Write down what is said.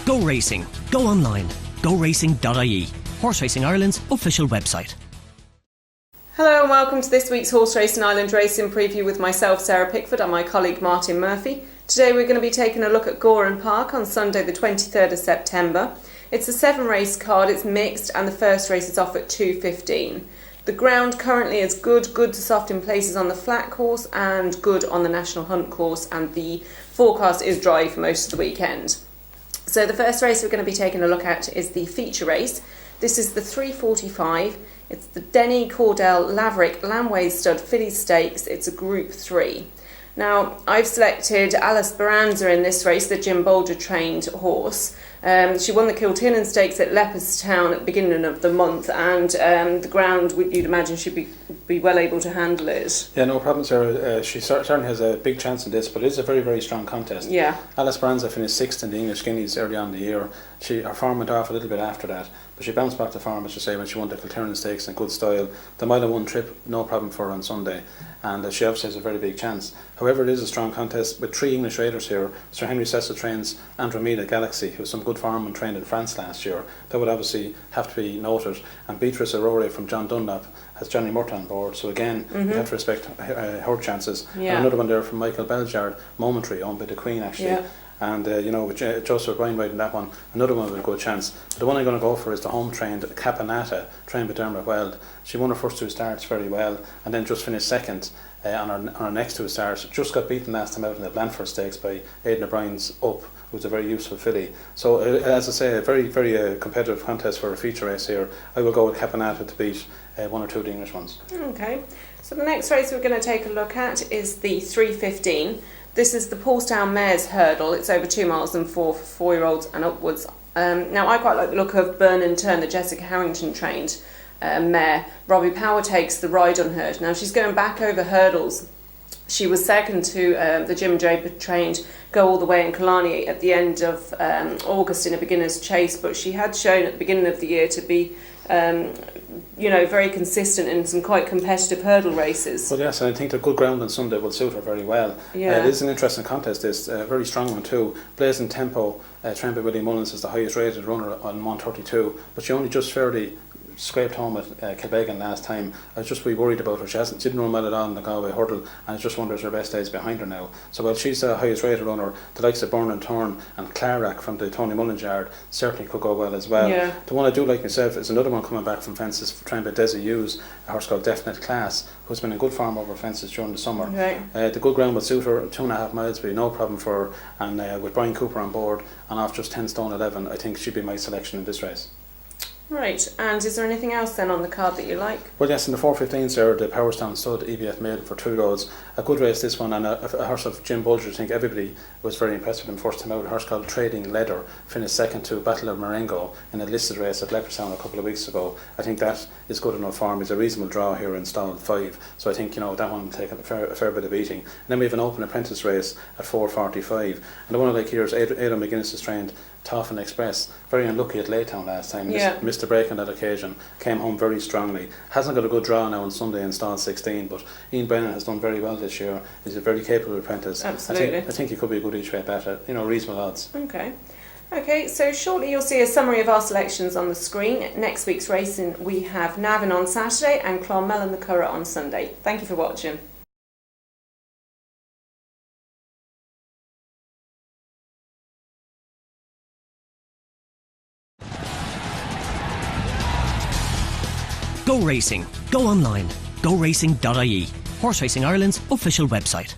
Go Racing. Go online. GoRacing.ie. Horse Racing Ireland's official website. Hello and welcome to this week's Horse Racing Ireland Racing Preview with myself, Sarah Pickford, and my colleague Martin Murphy. Today we're going to be taking a look at Gowran Park on Sunday the 23rd of September. It's a 7-race card, it's mixed, and the first race is off at 2:15. The ground currently is good to soft in places on the flat course and good on the National Hunt course, and the forecast is dry for most of the weekend. So the first race we're going to be taking a look at is the feature race. This is the 3:45. It's the Denny Cordell Laverick Lamways Stud Filly Stakes. It's a Group 3. Now, I've selected Alice Baranza in this race, the Jim Bolger trained horse. She won the Kilternan Stakes at Leopardstown at the beginning of the month, and the ground, you'd imagine, should be well able to handle it. Yeah, no problem, Sarah. She certainly has a big chance in this, but it is a very, very strong contest. Yeah. Alice Baranza finished 6th in the English Guineas early on in the year. Her form went off a little bit after that, but she bounced back to form, as you say, when she won the Kilternan Stakes in good style. The Mile of One trip, no problem for her on Sunday, and she obviously has a very big chance. However, it is a strong contest with 3 English raiders here. Sir Henry Cecil trains Andromeda Galaxy, who was some good form and trained in France last year. That would obviously have to be noted. And Beatrice Aurora from John Dunlop has Johnny Murta on board, so again, we have to respect her chances. Yeah. And another one there from Michael Belgiard, Momentary, owned by the Queen actually. Yeah. And with Joseph O'Brien riding that one, another one with a good chance. But the one I'm going to go for is the home trained Caponata, trained by Dermot Weld. She won her first 2 starts very well, and then just finished second on her next 2 starts. Just got beaten last time out in the Blandford Stakes by Aidan O'Brien's Up, who's a very useful filly. So as I say, a very, very competitive contest for a feature race here. I will go with Caponata to beat 1 or 2 of the English ones. Okay. So the next race we're going to take a look at is the 3:15. This is the Paulstown Mares Hurdle. It's over 2 miles and 4 for 4-year-olds and upwards. Now, I quite like the look of Burn and Turn, the Jessica Harrington trained mare. Robbie Power takes the ride on her. Now, she's going back over hurdles. She was second to the Jim Draper trained Go All The Way in Killarney at the end of August in a beginner's chase, but she had shown at the beginning of the year to be very consistent in some quite competitive hurdle races. Well, yes, and I think the good ground on Sunday will suit her very well. Yeah. It is an interesting contest, this a very strong one too. Blazing Tempo, trained by Willie Mullins, is the highest rated runner on 132, but she only just fairly scraped home at Kilbeggan last time. I was just really worried about her. She didn't run well at all in the Galway hurdle, and I just wonder if her best days behind her now. So while she's the highest rated runner, the likes of Burn and Turn and Clarack from the Tony Mullins yard certainly could go well as well. Yeah. The one I do like myself is another one coming back from fences, trained by Desi Hughes, a horse called Definite Class, who's been in good form over fences during the summer. Right. The good ground will suit her. 2.5 miles will be no problem for her, and with Brian Cooper on board and off just 10 stone 11, I think she'd be my selection in this race. Right, and is there anything else then on the card that you like? Well, yes, in the 4:15s there, the Powerstown Stud EBF Maiden for 2-year-olds. A good race, this one, and a horse of Jim Bolger. I think everybody was very impressed with him first time out. A horse called Trading Leather finished second to Battle of Marengo in a listed race at Leopardstown a couple of weeks ago. I think that is good enough form. It's a reasonable draw here in stall 5, so I think that one will take a fair bit of beating. And then we have an open apprentice race at 4:45, and the one I like here is Aidan McGuinness is trained Toffin Express, very unlucky at Laytown last time. Yeah. Missed the break on that occasion, came home very strongly. Hasn't got a good draw now on Sunday in stall 16, but Ian Brennan has done very well this year. He's a very capable apprentice. Absolutely. I think he could be a good each way bet at reasonable odds. Okay, so shortly you'll see a summary of our selections on the screen. Next week's racing we have Navan on Saturday and Clonmel and the Curragh on Sunday. Thank you for watching. Go Racing. Go online. GoRacing.ie. Horse Racing Ireland's official website.